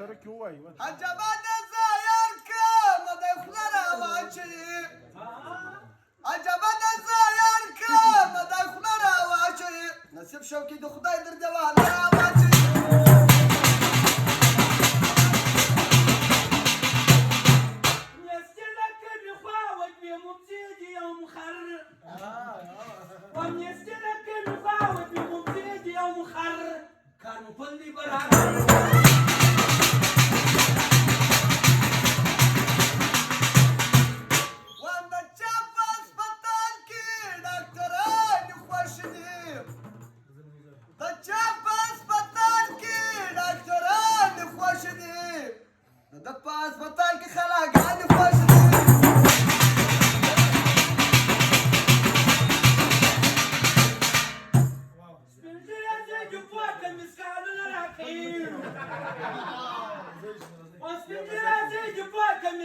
سره کې وایي عجبا د زیار کم د خلرا واچي عجبا د زیار کم د خلرا واچي نصیب شوقي د خدای در دیواله واچي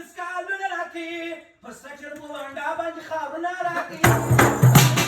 مسکالونه راکې په سجر مو انډا باندې خاورونه راکې